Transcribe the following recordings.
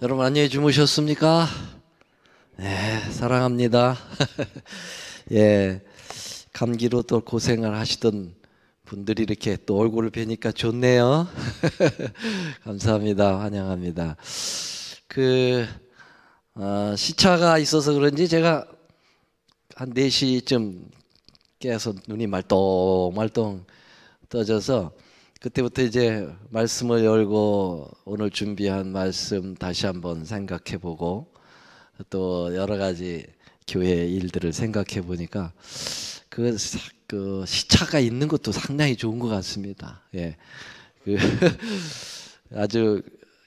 여러분 안녕히 주무셨습니까? 네, 사랑합니다. 예, 감기로 또 고생을 하시던 분들이 이렇게 또 얼굴을 뵈니까 좋네요. 감사합니다. 환영합니다. 시차가 있어서 그런지 제가 한 4시쯤 깨서 눈이 말똥말똥 떠져서 그때부터 이제 말씀을 열고 오늘 준비한 말씀 다시 한번 생각해 보고 또 여러 가지 교회 일들을 생각해 보니까 그 시차가 있는 것도 상당히 좋은 것 같습니다. 예. 아주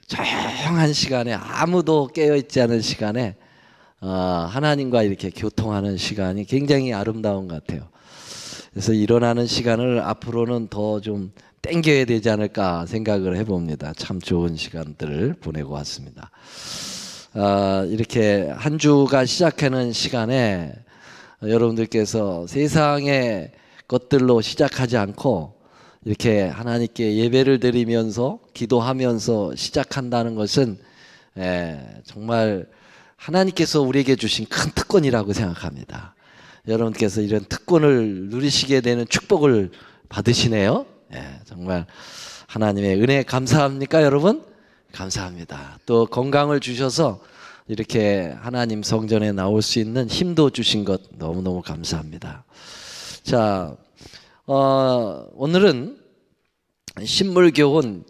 조용한 시간에 아무도 깨어 있지 않은 시간에 하나님과 이렇게 교통하는 시간이 굉장히 아름다운 것 같아요. 그래서 일어나는 시간을 앞으로는 더 좀 땡겨야 되지 않을까 생각을 해봅니다. 참 좋은 시간들을 보내고 왔습니다. 이렇게 한 주가 시작하는 시간에 여러분들께서 세상의 것들로 시작하지 않고 이렇게 하나님께 예배를 드리면서 기도하면서 시작한다는 것은 정말 하나님께서 우리에게 주신 큰 특권이라고 생각합니다. 여러분께서 이런 특권을 누리시게 되는 축복을 받으시네요. 정말 하나님의 은혜에 감사합니까, 여러분? 감사합니다. 또 건강을 주셔서 이렇게 하나님 성전에 나올 수 있는 힘도 주신 것 너무너무 감사합니다. 자, 오늘은 신물교훈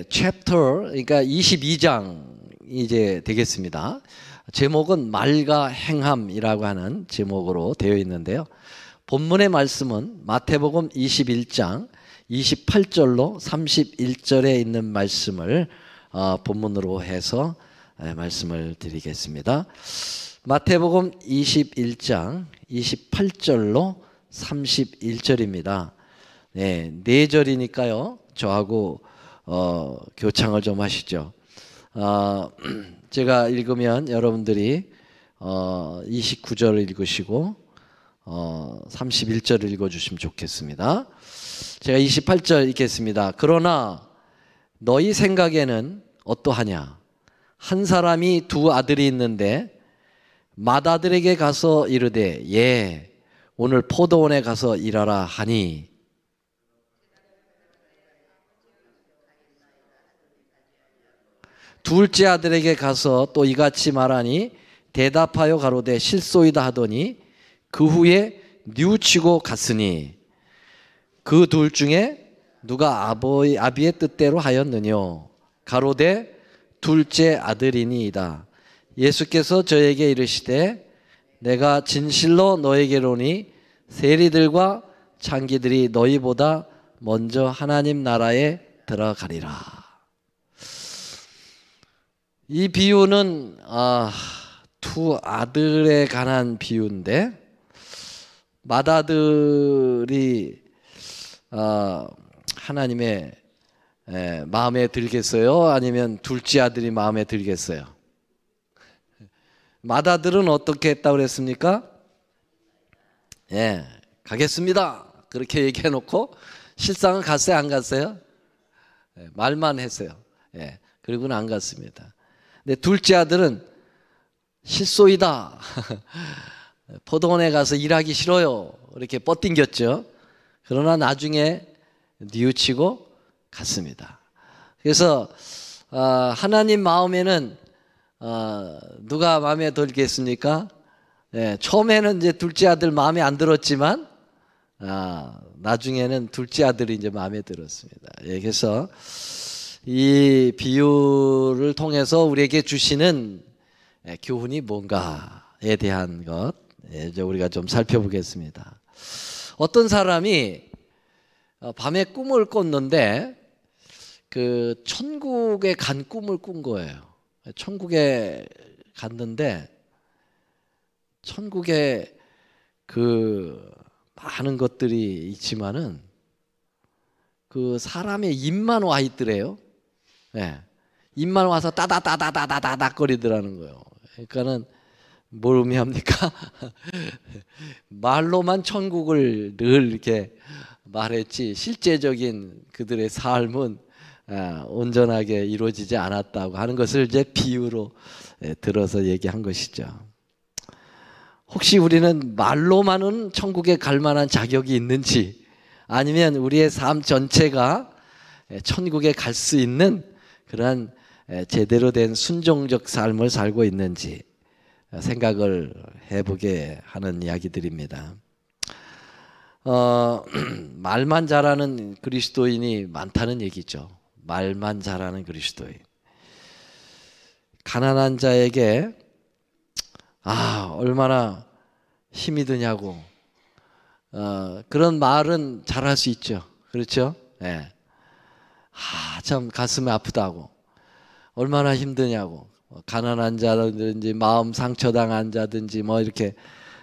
챕터, 그러니까 22장 이제 되겠습니다. 제목은 말과 행함이라고 하는 제목으로 되어 있는데요. 본문의 말씀은 마태복음 21장 28절로 31절에 있는 말씀을 본문으로 해서 말씀을 드리겠습니다. 마태복음 21장 28절로 31절입니다. 네 절이니까요. 저하고 교창을 좀 하시죠. 제가 읽으면 여러분들이 29절을 읽으시고 31절을 읽어주시면 좋겠습니다. 제가 28절 읽겠습니다. 그러나 너희 생각에는 어떠하냐? 한 사람이 두 아들이 있는데 맏아들에게 가서 이르되 예, 오늘 포도원에 가서 일하라 하니 둘째 아들에게 가서 또 이같이 말하니 대답하여 가로되 실소이다 하더니 그 후에 뉘우치고 갔으니 그 둘 중에 누가 아비의 뜻대로 하였느뇨? 가로되 둘째 아들이니이다. 예수께서 저에게 이르시되 내가 진실로 너에게로니 세리들과 창기들이 너희보다 먼저 하나님 나라에 들어가리라. 이 비유는 두 아들에 관한 비유인데 맏아들이 하나님의 마음에 들겠어요? 아니면 둘째 아들이 마음에 들겠어요? 맏아들은 어떻게 했다고 그랬습니까? 가겠습니다. 그렇게 얘기해 놓고 실상은 갔어요? 안 갔어요? 말만 했어요. 그리고는 안 갔습니다. 근데 둘째 아들은 실소이다. 포도원에 가서 일하기 싫어요. 이렇게 뻗띵겼죠. 그러나 나중에 뉘우치고 갔습니다. 그래서 하나님 마음에는 누가 마음에 들겠습니까? 처음에는 이제 둘째 아들 마음에 안 들었지만 나중에는 둘째 아들이 이제 마음에 들었습니다. 그래서 이 비유를 통해서 우리에게 주시는 교훈이 뭔가에 대한 것 이제 우리가 좀 살펴보겠습니다. 어떤 사람이 밤에 꿈을 꿨는데 그 천국에 간 꿈을 꾼 거예요. 천국에 갔는데 천국에 그 많은 것들이 있지만은 그 사람의 입만 와 있더래요. 입만 와서 따다다다다다닥 거리더라는 거예요. 그러니까는 뭘 의미합니까? 말로만 천국을 늘 이렇게 말했지 실제적인 그들의 삶은 온전하게 이루어지지 않았다고 하는 것을 이제 비유로 들어서 얘기한 것이죠. 혹시 우리는 말로만은 천국에 갈 만한 자격이 있는지, 아니면 우리의 삶 전체가 천국에 갈 수 있는 그러한 제대로 된 순종적 삶을 살고 있는지 생각을 해보게 하는 이야기들입니다. 말만 잘하는 그리스도인이 많다는 얘기죠. 말만 잘하는 그리스도인. 가난한 자에게 얼마나 힘이 드냐고 그런 말은 잘할 수 있죠. 그렇죠? 네. 참 가슴이 아프다고, 얼마나 힘드냐고, 가난한 자든지 마음 상처당한 자든지 뭐 이렇게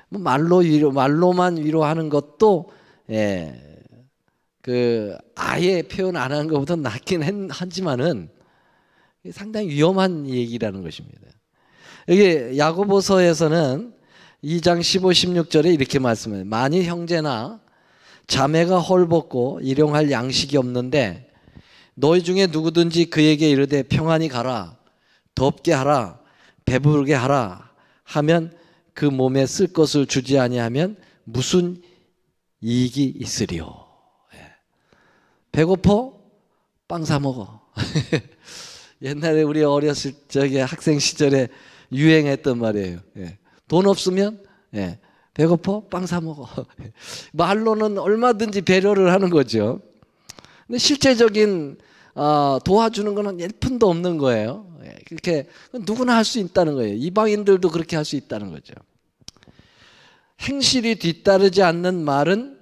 말로만 위로하는 것도 아예 표현 안 하는 것보다 낫긴 하지만은 상당히 위험한 얘기라는 것입니다. 여기 야고보서에서는 2장 15, 16절에 이렇게 말씀해요. 만일 형제나 자매가 헐벗고 일용할 양식이 없는데 너희 중에 누구든지 그에게 이르되 평안히 가라, 덥게 하라, 배부르게 하라 하면 그 몸에 쓸 것을 주지 아니하면 무슨 이익이 있으리요. 배고파? 빵 사 먹어. 옛날에 우리 어렸을 적에 학생 시절에 유행했던 말이에요. 돈 없으면 배고파? 빵 사 먹어. 말로는 얼마든지 배려를 하는 거죠. 근데 실제적인 도와주는 거는 1푼도 없는 거예요. 그렇게 누구나 할 수 있다는 거예요. 이방인들도 그렇게 할 수 있다는 거죠. 행실이 뒤따르지 않는 말은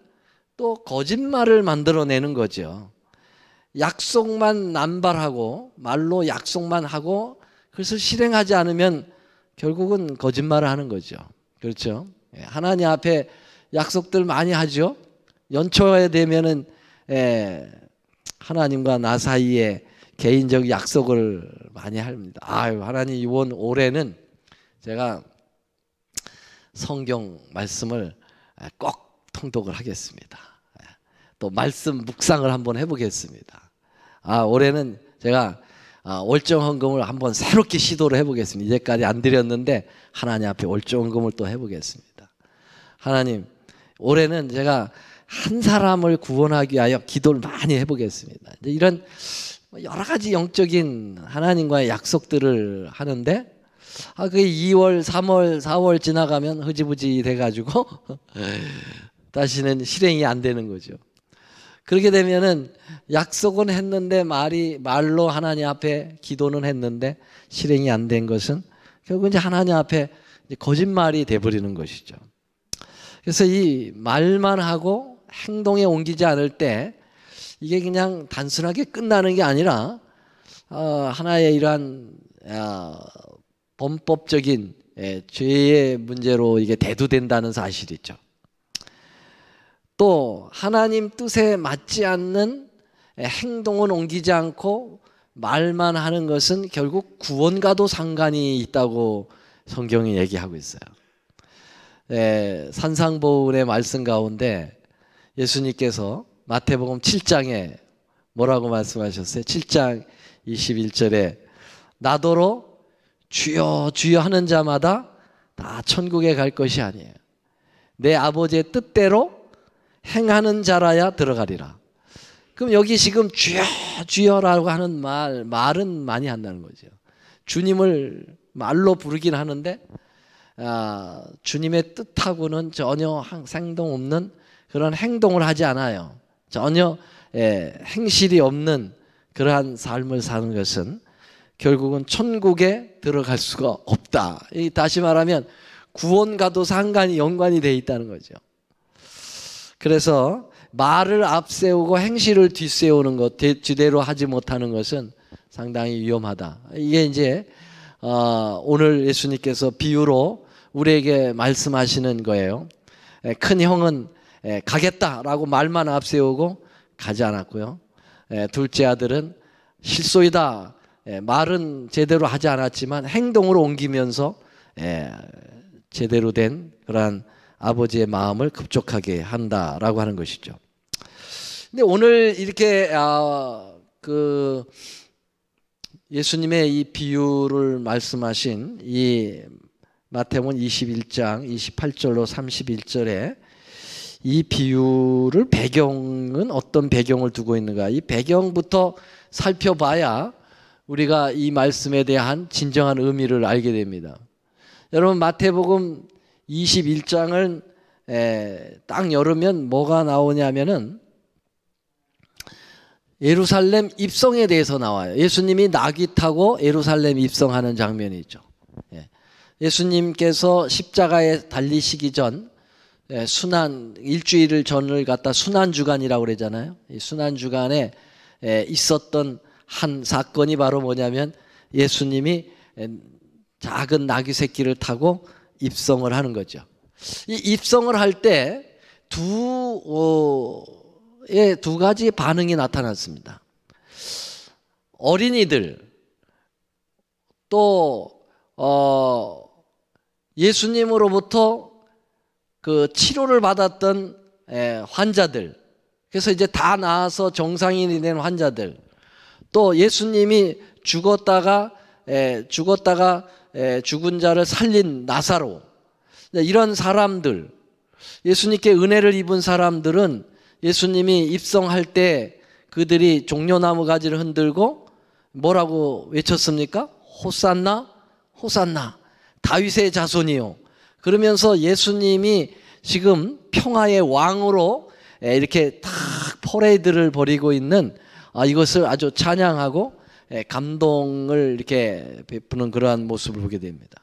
또 거짓말을 만들어내는 거죠. 약속만 남발하고 말로 약속만 하고 그것을 실행하지 않으면 결국은 거짓말을 하는 거죠. 그렇죠? 하나님 앞에 약속들 많이 하죠. 연초에 되면은 하나님과 나 사이에 개인적 약속을 많이 합니다. 하나님 이번 올해는 제가 성경 말씀을 꼭 통독을 하겠습니다. 또 말씀 묵상을 한번 해보겠습니다. 올해는 제가 월정헌금을 한번 새롭게 시도를 해보겠습니다. 이제까지 안 드렸는데 하나님 앞에 월정헌금을 또 해보겠습니다. 하나님, 올해는 제가 한 사람을 구원하기 위하여 기도를 많이 해보겠습니다. 이런 여러 가지 영적인 하나님과의 약속들을 하는데 그게 2월, 3월, 4월 지나가면 흐지부지 돼가지고 다시는 실행이 안 되는 거죠. 그렇게 되면은 약속은 했는데 말로 하나님 앞에 기도는 했는데 실행이 안 된 것은 결국 이제 하나님 앞에 이제 거짓말이 돼버리는 것이죠. 그래서 이 말만 하고 행동에 옮기지 않을 때 이게 그냥 단순하게 끝나는 게 아니라 하나의 이러한 범법적인 죄의 문제로 이게 대두된다는 사실이죠. 또 하나님 뜻에 맞지 않는 행동은 옮기지 않고 말만 하는 것은 결국 구원과도 상관이 있다고 성경이 얘기하고 있어요. 산상보훈의 말씀 가운데 예수님께서 마태복음 7장에 뭐라고 말씀하셨어요? 7장 21절에 나더러 주여 주여 하는 자마다 다 천국에 갈 것이 아니에요. 내 아버지의 뜻대로 행하는 자라야 들어가리라. 그럼 여기 지금 주여 주여라고 하는 말은 많이 한다는 거죠. 주님을 말로 부르긴 하는데 주님의 뜻하고는 전혀 상동 없는 그런 행동을 하지 않아요. 전혀 행실이 없는 그러한 삶을 사는 것은 결국은 천국에 들어갈 수가 없다. 다시 말하면 구원과도 연관이 되어 있다는 거죠. 그래서 말을 앞세우고 행실을 뒷세우는 것, 제대로 하지 못하는 것은 상당히 위험하다. 이게 이제 오늘 예수님께서 비유로 우리에게 말씀하시는 거예요. 큰 형은 가겠다라고 말만 앞세우고 가지 않았고요. 둘째 아들은 실소이다. 말은 제대로 하지 않았지만 행동으로 옮기면서 제대로 된 그러한 아버지의 마음을 급족하게 한다라고 하는 것이죠. 근데 오늘 이렇게 그 예수님의 이 비유를 말씀하신 이 마태복음 21장 28절로 31절에 이 비유를 배경은 어떤 배경을 두고 있는가, 이 배경부터 살펴봐야 우리가 이 말씀에 대한 진정한 의미를 알게 됩니다. 여러분, 마태복음 21장을 딱 열으면 뭐가 나오냐면은 예루살렘 입성에 대해서 나와요. 예수님이 나귀 타고 예루살렘 입성하는 장면이 있죠. 예수님께서 십자가에 달리시기 전 순환 일주일 전을 갖다 순환주간이라고 그러잖아요. 이 순환주간에 있었던 한 사건이 바로 뭐냐면 예수님이 작은 나귀 새끼를 타고 입성을 하는 거죠. 이 입성을 할 때 두 가지 반응이 나타났습니다. 어린이들, 또 예수님으로부터 그 치료를 받았던 환자들, 그래서 이제 다 나아서 정상인이 된 환자들, 또 예수님이 죽었다가 죽은 자를 살린 나사로, 이런 사람들, 예수님께 은혜를 입은 사람들은 예수님이 입성할 때 그들이 종려나무 가지를 흔들고 뭐라고 외쳤습니까? 호산나 호산나 다윗의 자손이요. 그러면서 예수님이 지금 평화의 왕으로 이렇게 탁 퍼레이드를 벌이고 있는, 이것을 아주 찬양하고 감동을 이렇게 베푸는 그러한 모습을 보게 됩니다.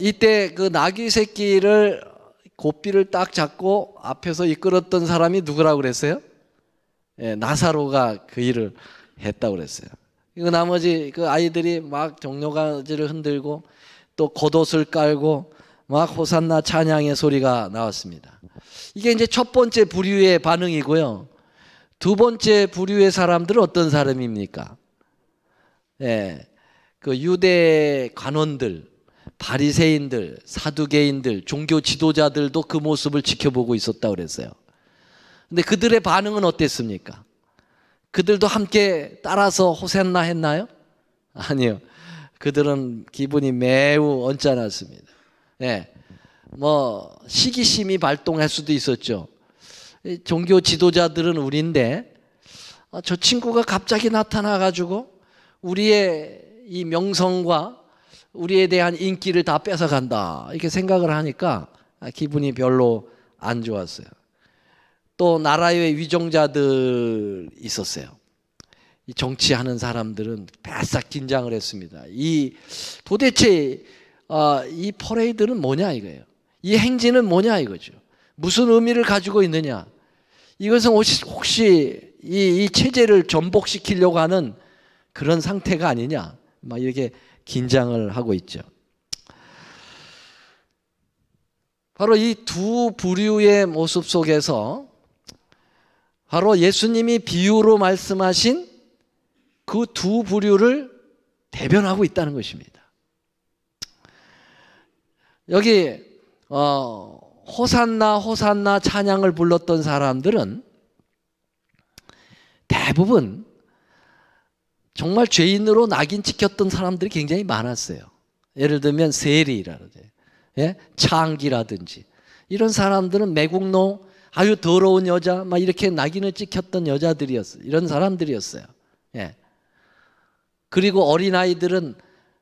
이때 그 나귀 새끼를 고삐를 딱 잡고 앞에서 이끌었던 사람이 누구라고 그랬어요? 나사로가 그 일을 했다고 그랬어요. 그 나머지 그 아이들이 막 종려가지를 흔들고 또 겉옷을 깔고 막 호산나 찬양의 소리가 나왔습니다. 이게 이제 첫 번째 부류의 반응이고요. 두 번째 부류의 사람들은 어떤 사람입니까? 그 유대 관원들, 바리새인들, 사두개인들, 종교 지도자들도 그 모습을 지켜보고 있었다고 그랬어요. 근데 그들의 반응은 어땠습니까? 그들도 함께 따라서 호산나 했나요? 아니요. 그들은 기분이 매우 언짢았습니다. 뭐 시기심이 발동할 수도 있었죠. 종교 지도자들은 우리인데 저 친구가 갑자기 나타나 가지고 우리의 이 명성과 우리에 대한 인기를 다 뺏어간다, 이렇게 생각을 하니까 기분이 별로 안 좋았어요. 또 나라의 위정자들 있었어요. 이 정치하는 사람들은 바싹 긴장을 했습니다. 도대체 이 퍼레이드는 뭐냐 이거예요. 이 행진은 뭐냐 이거죠. 무슨 의미를 가지고 있느냐. 이것은 혹시 이 체제를 전복시키려고 하는 그런 상태가 아니냐, 막 이렇게 긴장을 하고 있죠. 바로 이 두 부류의 모습 속에서 바로 예수님이 비유로 말씀하신 그 두 부류를 대변하고 있다는 것입니다. 여기 호산나 호산나 찬양을 불렀던 사람들은 대부분 정말 죄인으로 낙인 찍혔던 사람들이 굉장히 많았어요. 예를 들면 세리라든지 창기라든지 이런 사람들은 매국노, 아유 더러운 여자, 막 이렇게 낙인을 찍혔던 여자들이었어요. 이런 사람들이었어요. 그리고 어린아이들은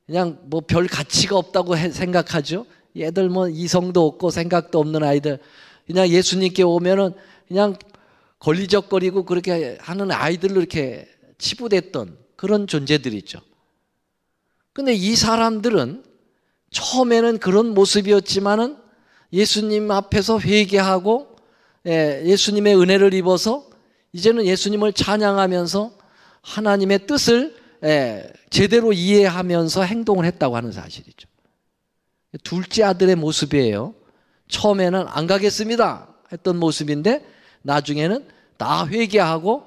그냥 뭐 별 가치가 없다고 생각하죠. 얘들 뭐 이성도 없고 생각도 없는 아이들, 그냥 예수님께 오면은 그냥 걸리적거리고 그렇게 하는 아이들로 이렇게 치부됐던 그런 존재들이죠. 근데 이 사람들은 처음에는 그런 모습이었지만은 예수님 앞에서 회개하고 예수님의 은혜를 입어서 이제는 예수님을 찬양하면서 하나님의 뜻을 제대로 이해하면서 행동을 했다고 하는 사실이죠. 둘째 아들의 모습이에요. 처음에는 안 가겠습니다 했던 모습인데 나중에는 다 회개하고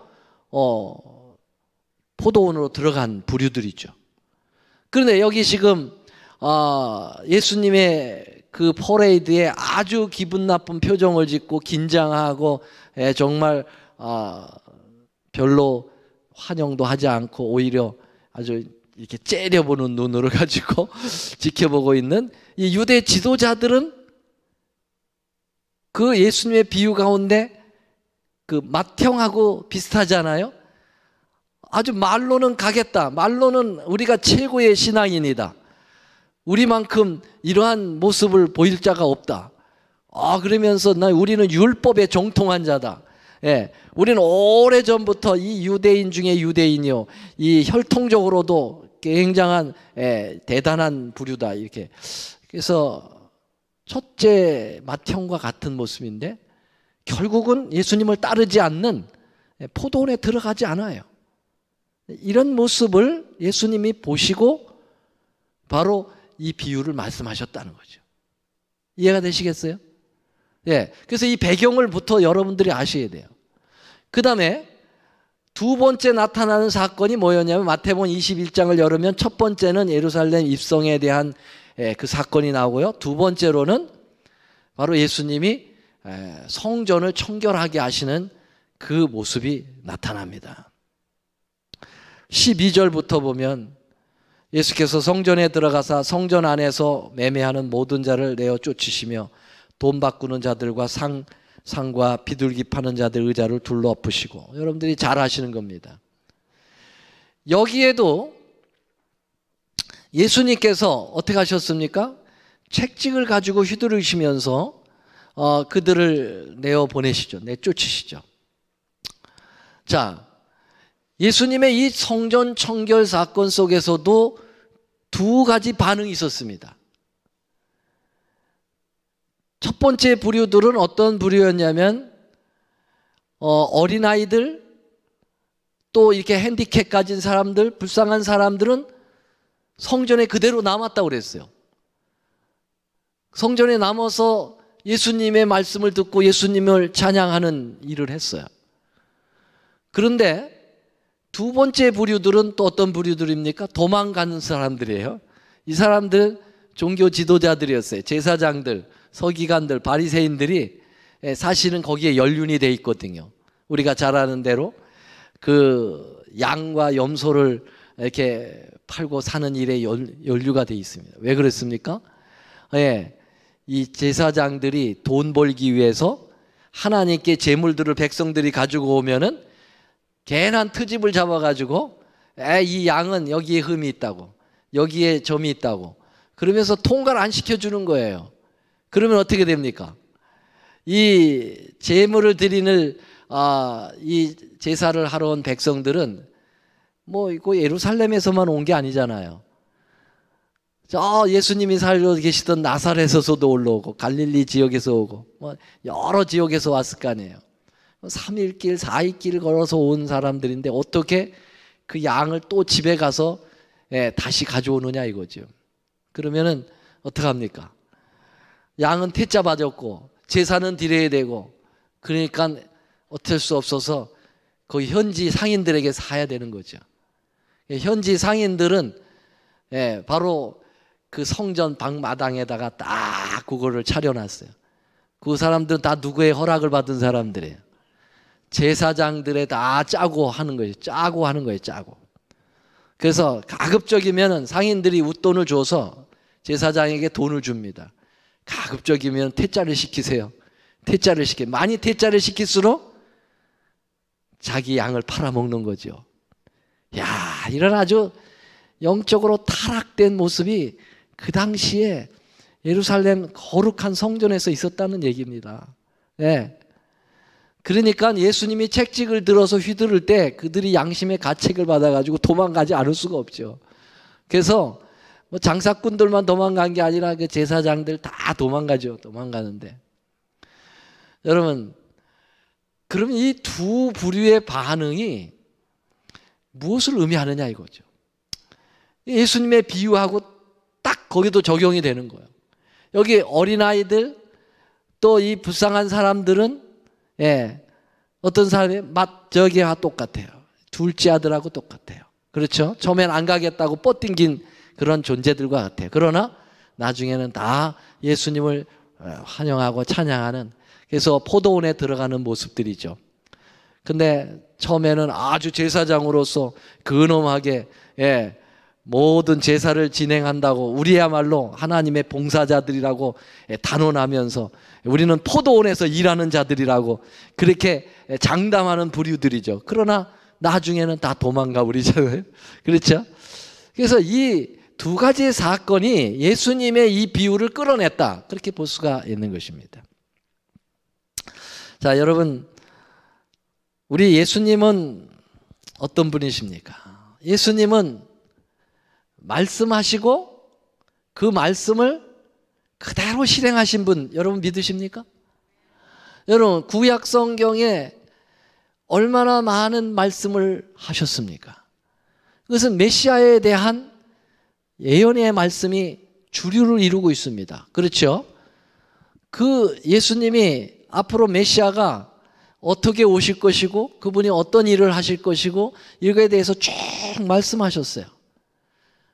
포도원으로 들어간 부류들이죠. 그런데 여기 지금 예수님의 그 퍼레이드에 아주 기분 나쁜 표정을 짓고 긴장하고 정말 별로 환영도 하지 않고 오히려 아주 이렇게 째려보는 눈으로 가지고 지켜보고 있는 이 유대 지도자들은 그 예수님의 비유 가운데 그 맏형하고 비슷하잖아요. 아주 말로는 가겠다. 말로는 우리가 최고의 신앙인이다. 우리만큼 이러한 모습을 보일 자가 없다. 그러면서 우리는 율법에 정통한 자다. 예, 우리는 오래전부터 이 유대인 중에 유대인이요, 이 혈통적으로도 굉장한 대단한 부류다. 이렇게. 그래서 첫째 맏형과 같은 모습인데 결국은 예수님을 따르지 않는 포도원에 들어가지 않아요. 이런 모습을 예수님이 보시고 바로 이 비유를 말씀하셨다는 거죠. 이해가 되시겠어요? 예. 그래서 이 배경을부터 여러분들이 아셔야 돼요. 그 다음에 두 번째 나타나는 사건이 뭐였냐면 마태복음 21장을 열으면 첫 번째는 예루살렘 입성에 대한 그 사건이 나오고요. 두 번째로는 바로 예수님이 성전을 청결하게 하시는 그 모습이 나타납니다. 12절부터 보면 예수께서 성전에 들어가사 성전 안에서 매매하는 모든 자를 내어 쫓으시며 돈 바꾸는 자들과 상과 비둘기 파는 자들 의자를 둘러 엎으시고, 여러분들이 잘 아시는 겁니다. 여기에도 예수님께서 어떻게 하셨습니까? 책찍을 가지고 휘두르시면서 그들을 내어 보내시죠. 내쫓으시죠. 자, 예수님의 이 성전 청결 사건 속에서도 두 가지 반응이 있었습니다. 첫 번째 부류들은 어떤 부류였냐면 어린아이들, 또 이렇게 핸디캡 가진 사람들, 불쌍한 사람들은 성전에 그대로 남았다고 그랬어요. 성전에 남아서 예수님의 말씀을 듣고 예수님을 찬양하는 일을 했어요. 그런데 두 번째 부류들은 또 어떤 부류들입니까? 도망가는 사람들이에요. 이 사람들 종교 지도자들이었어요. 제사장들, 서기관들, 바리새인들이 사실은 거기에 연륜이 돼 있거든요. 우리가 잘 아는 대로 그 양과 염소를 이렇게 팔고 사는 일에 연루가 돼 있습니다. 왜 그렇습니까? 예, 이 제사장들이 돈 벌기 위해서 하나님께 제물들을 백성들이 가지고 오면은 괜한 트집을 잡아가지고 이 양은 여기에 흠이 있다고, 여기에 점이 있다고 그러면서 통과를 안 시켜주는 거예요. 그러면 어떻게 됩니까? 이 제물을 드리는 이 제사를 하러 온 백성들은 뭐 이거 예루살렘에서만 온 게 아니잖아요. 저 예수님이 살고 계시던 나사렛에서도 올라오고 갈릴리 지역에서 오고 뭐 여러 지역에서 왔을 거 아니에요. 3일 길, 4일 길 걸어서 온 사람들인데 어떻게 그 양을 또 집에 가서 다시 가져오느냐 이거죠. 그러면은 어떡합니까? 양은 퇴짜 받았고 제사는 드려야 되고, 그러니까 어쩔 수 없어서 거기 현지 상인들에게 사야 되는 거죠. 현지 상인들은 바로 그 성전 방마당에다가 딱 그거를 차려놨어요. 그 사람들은 다 누구의 허락을 받은 사람들이에요. 제사장들에 다 짜고 하는 거예요. 짜고 하는 거예요. 짜고. 그래서 가급적이면 상인들이 웃돈을 줘서 제사장에게 돈을 줍니다. 가급적이면 퇴짜를 시키세요. 퇴짜를 시켜. 많이 퇴짜를 시킬수록 자기 양을 팔아먹는 거죠. 야, 이런 아주 영적으로 타락된 모습이 그 당시에 예루살렘 거룩한 성전에서 있었다는 얘기입니다. 네. 그러니까 예수님이 책찍을 들어서 휘두를 때 그들이 양심의 가책을 받아가지고 도망가지 않을 수가 없죠. 그래서 뭐 장사꾼들만 도망간 게 아니라 그 제사장들 다 도망가죠. 도망가는데. 여러분, 그러면 이 두 부류의 반응이 무엇을 의미하느냐 이거죠. 예수님의 비유하고 딱 거기도 적용이 되는 거예요. 여기 어린아이들 또 이 불쌍한 사람들은 어떤 사람이 저기와 똑같아요. 둘째 아들하고 똑같아요. 그렇죠? 처음엔 안 가겠다고 뻗띵긴 그런 존재들과 같아요. 그러나 나중에는 다 예수님을 환영하고 찬양하는, 그래서 포도원에 들어가는 모습들이죠. 근데 처음에는 아주 제사장으로서 근엄하게 모든 제사를 진행한다고 우리야말로 하나님의 봉사자들이라고 단언하면서 우리는 포도원에서 일하는 자들이라고 그렇게 장담하는 부류들이죠. 그러나 나중에는 다 도망가 버리잖아요. 그렇죠? 그래서 이 두 가지의 사건이 예수님의 이 비유를 끌어냈다, 그렇게 볼 수가 있는 것입니다. 자, 여러분, 우리 예수님은 어떤 분이십니까? 예수님은 말씀하시고 그 말씀을 그대로 실행하신 분, 여러분 믿으십니까? 여러분, 구약 성경에 얼마나 많은 말씀을 하셨습니까? 그것은 메시아에 대한 예언의 말씀이 주류를 이루고 있습니다. 그렇죠? 그 예수님이 앞으로 메시아가 어떻게 오실 것이고 그분이 어떤 일을 하실 것이고 이거에 대해서 쭉 말씀하셨어요.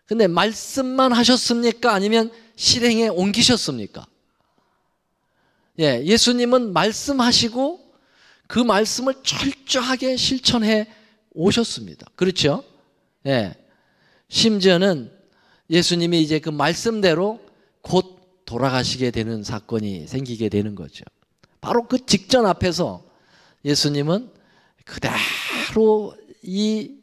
근데 말씀만 하셨습니까? 아니면 실행에 옮기셨습니까? 예수님은 말씀하시고 그 말씀을 철저하게 실천해 오셨습니다. 그렇죠? 심지어는 예수님이 이제 그 말씀대로 곧 돌아가시게 되는 사건이 생기게 되는 거죠. 바로 그 직전 앞에서 예수님은 그대로 이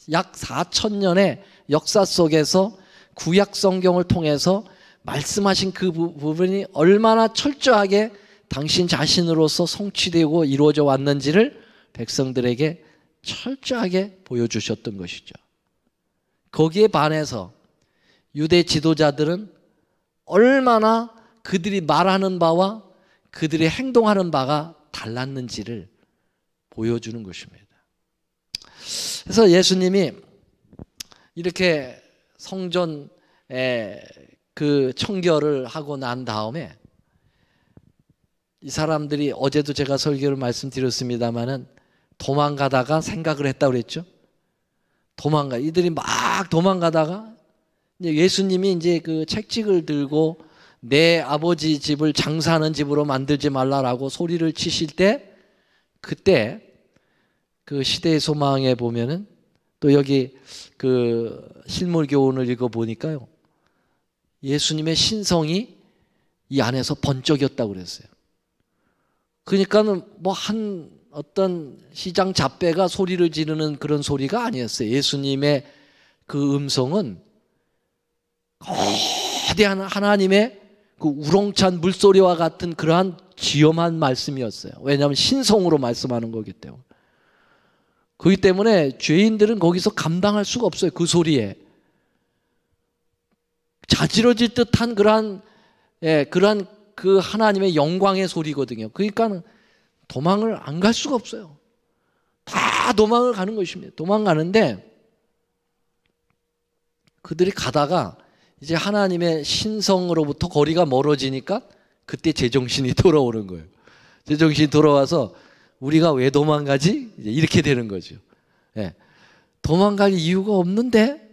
약 4,000년의 역사 속에서 구약 성경을 통해서 말씀하신 그 부분이 얼마나 철저하게 당신 자신으로서 성취되고 이루어져 왔는지를 백성들에게 철저하게 보여주셨던 것이죠. 거기에 반해서 유대 지도자들은 얼마나 그들이 말하는 바와 그들이 행동하는 바가 달랐는지를 보여주는 것입니다. 그래서 예수님이 이렇게 성전에 그 청결을 하고 난 다음에 이 사람들이, 어제도 제가 설교를 말씀드렸습니다마는 도망가다가 생각을 했다고 그랬죠. 이들이 막 도망가다가 예수님이 이제 그 책찍을 들고 내 아버지 집을 장사하는 집으로 만들지 말라라고 소리를 치실 때, 그때 그 시대의 소망에 보면은 또 여기 그 실물교훈을 읽어보니까요, 예수님의 신성이 이 안에서 번쩍였다고 그랬어요. 그러니까는 뭐 어떤 시장 잡배가 소리를 지르는 그런 소리가 아니었어요. 예수님의 그 음성은 거대한 하나님의 그 우렁찬 물소리와 같은 그러한 지엄한 말씀이었어요. 왜냐하면 신성으로 말씀하는 거기 때문에. 그렇기 때문에 죄인들은 거기서 감당할 수가 없어요. 그 소리에 자지러질 듯한 그러한 그 하나님의 영광의 소리거든요. 그러니까 도망을 안 갈 수가 없어요. 다 도망을 가는 것입니다. 도망가는데 그들이 가다가 이제 하나님의 신성으로부터 거리가 멀어지니까 그때 제정신이 돌아오는 거예요. 제정신이 돌아와서 우리가 왜 도망가지? 이제 이렇게 되는 거죠. 도망갈 이유가 없는데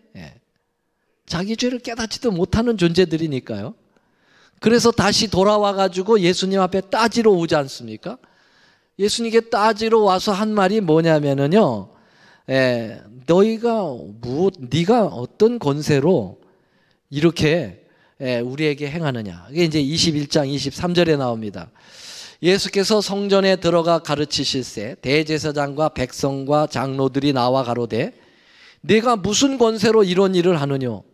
자기 죄를 깨닫지도 못하는 존재들이니까요. 그래서 다시 돌아와 가지고 예수님 앞에 따지러 오지 않습니까? 예수님께 따지러 와서 한 말이 뭐냐면은요, 네가 어떤 권세로 이렇게 우리에게 행하느냐. 이게 이제 21장 23절에 나옵니다. 예수께서 성전에 들어가 가르치실세 대제사장과 백성과 장로들이 나와 가로되 네가 무슨 권세로 이런 일을 하느뇨?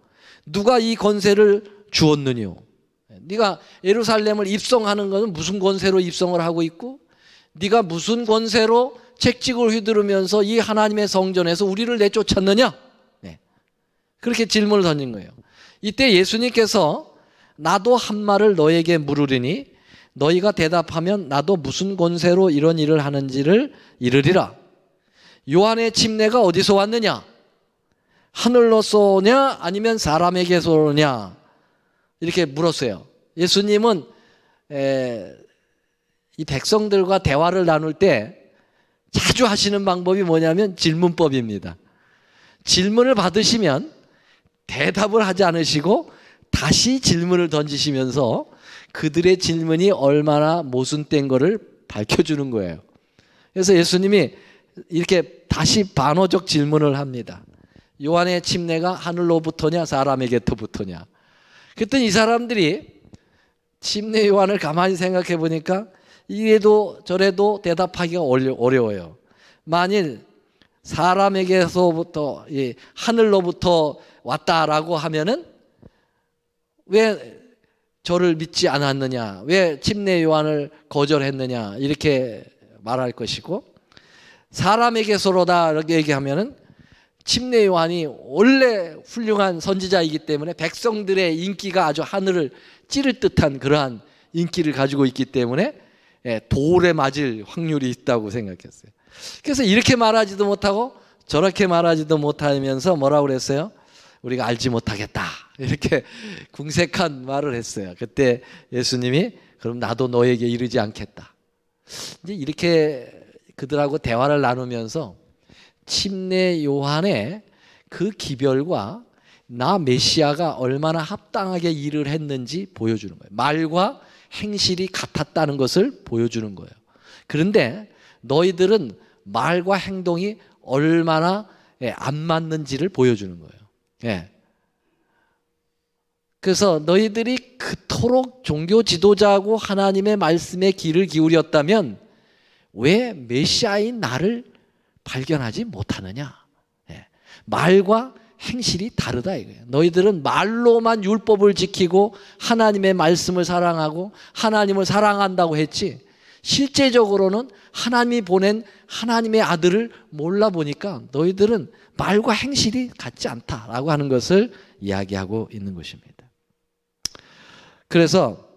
누가 이 권세를 주었느뇨? 네가 예루살렘을 입성하는 것은 무슨 권세로 입성을 하고 있고, 네가 무슨 권세로 책찍을 휘두르면서 이 하나님의 성전에서 우리를 내쫓았느냐? 그렇게 질문을 던진 거예요. 이때 예수님께서 나도 한 말을 너에게 물으리니 너희가 대답하면 나도 무슨 권세로 이런 일을 하는지를 이르리라. 요한의 침례가 어디서 왔느냐? 하늘로서 오냐 아니면 사람에게서 오냐? 이렇게 물었어요. 예수님은 이 백성들과 대화를 나눌 때 자주 하시는 방법이 뭐냐면 질문법입니다. 질문을 받으시면 대답을 하지 않으시고 다시 질문을 던지시면서 그들의 질문이 얼마나 모순된 거를 밝혀주는 거예요. 그래서 예수님이 이렇게 다시 반어적 질문을 합니다. 요한의 침례가 하늘로부터냐 사람에게부터냐. 그랬더니 이 사람들이 침례 요한을 가만히 생각해 보니까 이래도 저래도 대답하기가 어려워요. 만일 사람에게서부터 하늘로부터 왔다라고 하면은 왜 저를 믿지 않았느냐, 왜 침례 요한을 거절했느냐 이렇게 말할 것이고, 사람에게서로다 이렇게 얘기하면은 침례 요한이 원래 훌륭한 선지자이기 때문에 백성들의 인기가 아주 하늘을 찌를 듯한 그러한 인기를 가지고 있기 때문에 돌에 맞을 확률이 있다고 생각했어요. 그래서 이렇게 말하지도 못하고 저렇게 말하지도 못하면서 뭐라고 그랬어요? 우리가 알지 못하겠다 이렇게 궁색한 말을 했어요. 그때 예수님이 그럼 나도 너에게 이르지 않겠다. 이제 이렇게 그들하고 대화를 나누면서 침례 요한의 그 기별과 나 메시아가 얼마나 합당하게 일을 했는지 보여주는 거예요. 말과 행실이 같았다는 것을 보여주는 거예요. 그런데 너희들은 말과 행동이 얼마나 안 맞는지를 보여주는 거예요. 그래서 너희들이 그토록 종교 지도자하고 하나님의 말씀에 귀를 기울였다면 왜 메시아인 나를 발견하지 못하느냐. 말과 행실이 다르다 이거예요. 너희들은 말로만 율법을 지키고 하나님의 말씀을 사랑하고 하나님을 사랑한다고 했지, 실제적으로는 하나님이 보낸 하나님의 아들을 몰라보니까 너희들은 말과 행실이 같지 않다라고 하는 것을 이야기하고 있는 것입니다. 그래서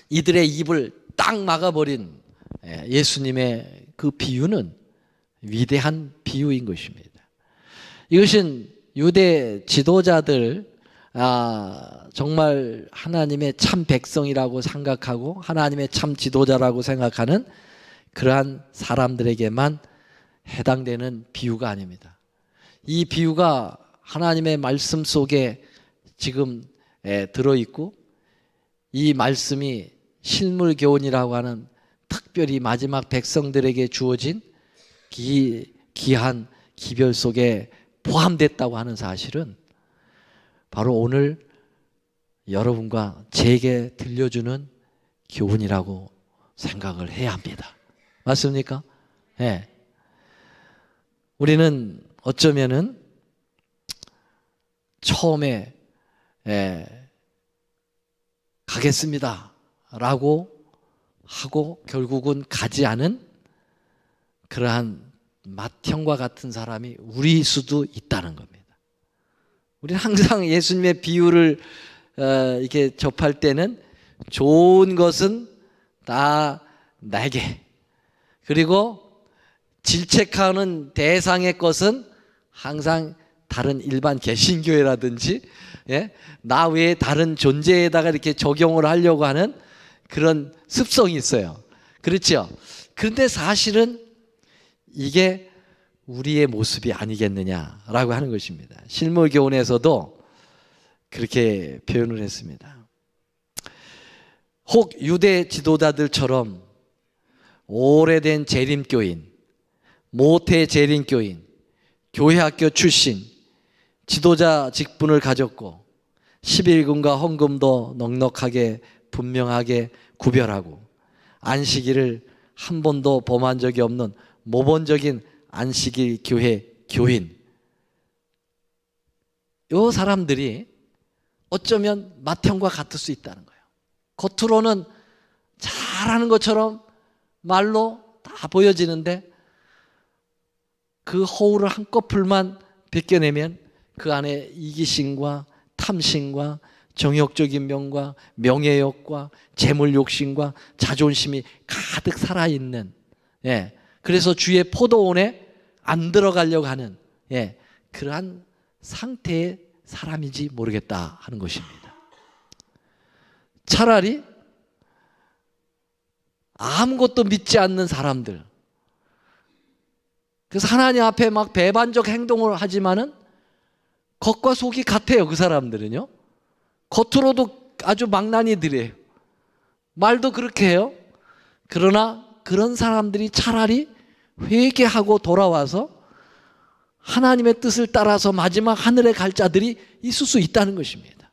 이들의 입을 딱 막아버린 예수님의 그 비유는 위대한 비유인 것입니다. 이것은 유대 지도자들, 정말 하나님의 참 백성이라고 생각하고 하나님의 참 지도자라고 생각하는 그러한 사람들에게만 해당되는 비유가 아닙니다. 이 비유가 하나님의 말씀 속에 지금 들어있고, 이 말씀이 실물교훈이라고 하는 특별히 마지막 백성들에게 주어진 귀한 기별 속에 포함됐다고 하는 사실은 바로 오늘 여러분과 제게 들려주는 교훈이라고 생각을 해야 합니다. 맞습니까? 네. 우리는 어쩌면은 처음에 가겠습니다 라고 하고 결국은 가지 않은 그러한 맏형과 같은 사람이 우리 수도 있다는 겁니다. 우리는 항상 예수님의 비유를 이렇게 접할 때는 좋은 것은 다 내게, 그리고 질책하는 대상의 것은 항상 다른 일반 개신교회라든지 나 외에 다른 존재에다가 이렇게 적용을 하려고 하는 그런 습성이 있어요. 그렇죠? 그런데 사실은 이게 우리의 모습이 아니겠느냐라고 하는 것입니다. 실물교훈에서도 그렇게 표현을 했습니다. 혹 유대 지도자들처럼 오래된 재림교인, 모태 재림교인, 교회학교 출신, 지도자 직분을 가졌고 11금과 헌금도 넉넉하게 분명하게 구별하고 안식일을 한 번도 범한 적이 없는 모범적인 안식일 교회 교인, 이 사람들이 어쩌면 맏형과 같을 수 있다는 거예요. 겉으로는 잘하는 것처럼 말로 다 보여지는데 그 허울을 한꺼풀만 벗겨내면 그 안에 이기심과 탐심과 정욕적인 명과 명예욕과 재물욕심과 자존심이 가득 살아있는, 그래서 주의 포도원에 안 들어가려고 하는 그러한 상태의 사람인지 모르겠다 하는 것입니다. 차라리 아무것도 믿지 않는 사람들, 그래서 하나님 앞에 막 배반적 행동을 하지만은 겉과 속이 같아요. 그 사람들은요, 겉으로도 아주 망나니들이에요. 말도 그렇게 해요. 그러나 그런 사람들이 차라리 회개하고 돌아와서 하나님의 뜻을 따라서 마지막 하늘에 갈 자들이 있을 수 있다는 것입니다.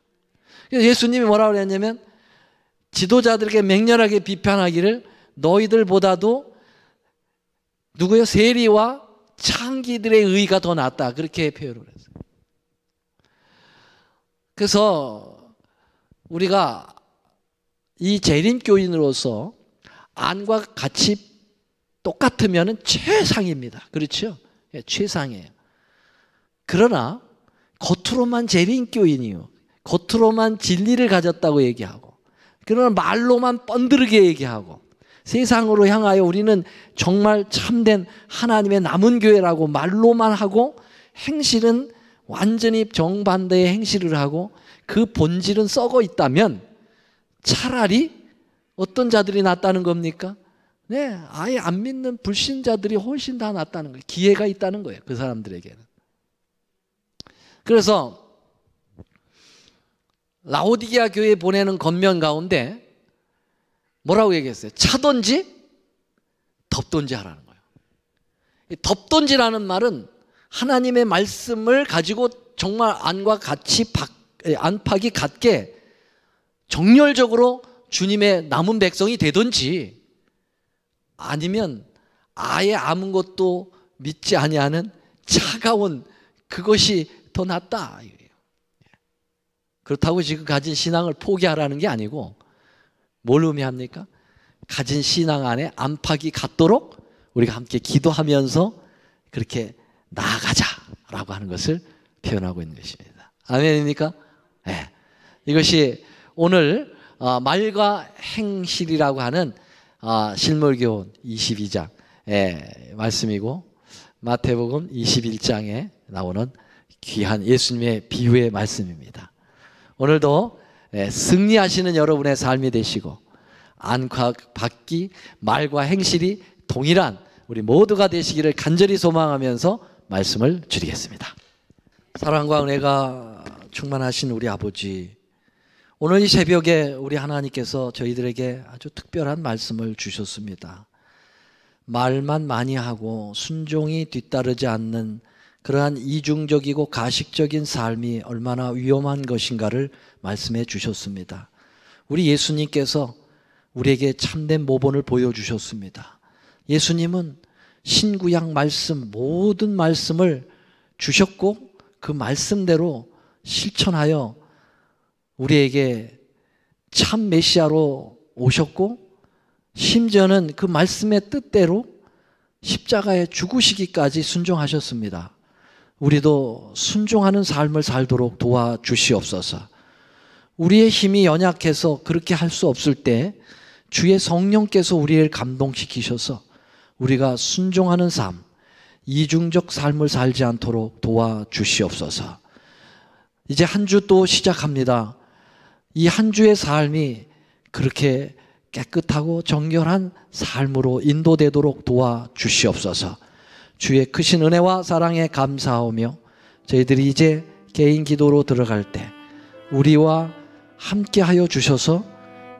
그래서 예수님이 뭐라고 그랬냐면 지도자들에게 맹렬하게 비판하기를 너희들보다도 누구요? 세리와 창기들의 의가 더 낫다, 그렇게 표현을 했어요. 그래서 우리가 이 재림교인으로서 안과 같이 똑같으면 최상입니다. 그렇죠? 예, 최상이에요. 그러나 겉으로만 재림교인이요, 겉으로만 진리를 가졌다고 얘기하고, 그러나 말로만 뻔드르게 얘기하고, 세상으로 향하여 우리는 정말 참된 하나님의 남은 교회라고 말로만 하고 행실은 완전히 정반대의 행실을 하고 그 본질은 썩어 있다면 차라리 어떤 자들이 낫다는 겁니까? 네, 아예 안 믿는 불신자들이 훨씬 다 낫다는 거예요. 기회가 있다는 거예요, 그 사람들에게는. 그래서 라오디게아 교회에 보내는 권면 가운데 뭐라고 얘기했어요? 차든지 덮든지 하라는 거예요. 덮든지라는 말은 하나님의 말씀을 가지고 정말 안과 같이 안팎이 같게 정열적으로 주님의 남은 백성이 되든지, 아니면 아예 아무것도 믿지 아니하는 차가운 그것이 더 낫다. 그렇다고 지금 가진 신앙을 포기하라는 게 아니고, 뭘 의미합니까? 가진 신앙 안에 안팎이 같도록 우리가 함께 기도하면서 그렇게 나아가자라고 하는 것을 표현하고 있는 것입니다. 아멘입니까? 네. 이것이 오늘 말과 행실이라고 하는 실물교훈 22장 말씀이고, 마태복음 21장에 나오는 귀한 예수님의 비유의 말씀입니다. 오늘도 승리하시는 여러분의 삶이 되시고 안과 밖이 말과 행실이 동일한 우리 모두가 되시기를 간절히 소망하면서 말씀을 드리겠습니다. 사랑과 은혜가 충만하신 우리 아버지, 오늘 이 새벽에 우리 하나님께서 저희들에게 아주 특별한 말씀을 주셨습니다. 말만 많이 하고 순종이 뒤따르지 않는 그러한 이중적이고 가식적인 삶이 얼마나 위험한 것인가를 말씀해 주셨습니다. 우리 예수님께서 우리에게 참된 모본을 보여주셨습니다. 예수님은 신구약 말씀, 모든 말씀을 주셨고 그 말씀대로 실천하여 우리에게 참 메시아로 오셨고, 심지어는 그 말씀의 뜻대로 십자가에 죽으시기까지 순종하셨습니다. 우리도 순종하는 삶을 살도록 도와주시옵소서. 우리의 힘이 연약해서 그렇게 할 수 없을 때 주의 성령께서 우리를 감동시키셔서 우리가 순종하는 삶, 이중적 삶을 살지 않도록 도와주시옵소서. 이제 한 주 또 시작합니다. 이 한 주의 삶이 그렇게 깨끗하고 정결한 삶으로 인도되도록 도와주시옵소서. 주의 크신 은혜와 사랑에 감사하며 저희들이 이제 개인 기도로 들어갈 때 우리와 함께하여 주셔서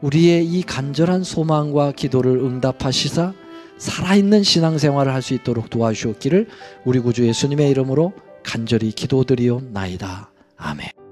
우리의 이 간절한 소망과 기도를 응답하시사 살아있는 신앙생활을 할 수 있도록 도와주셨기를 우리 구주 예수님의 이름으로 간절히 기도드리옵나이다. 아멘.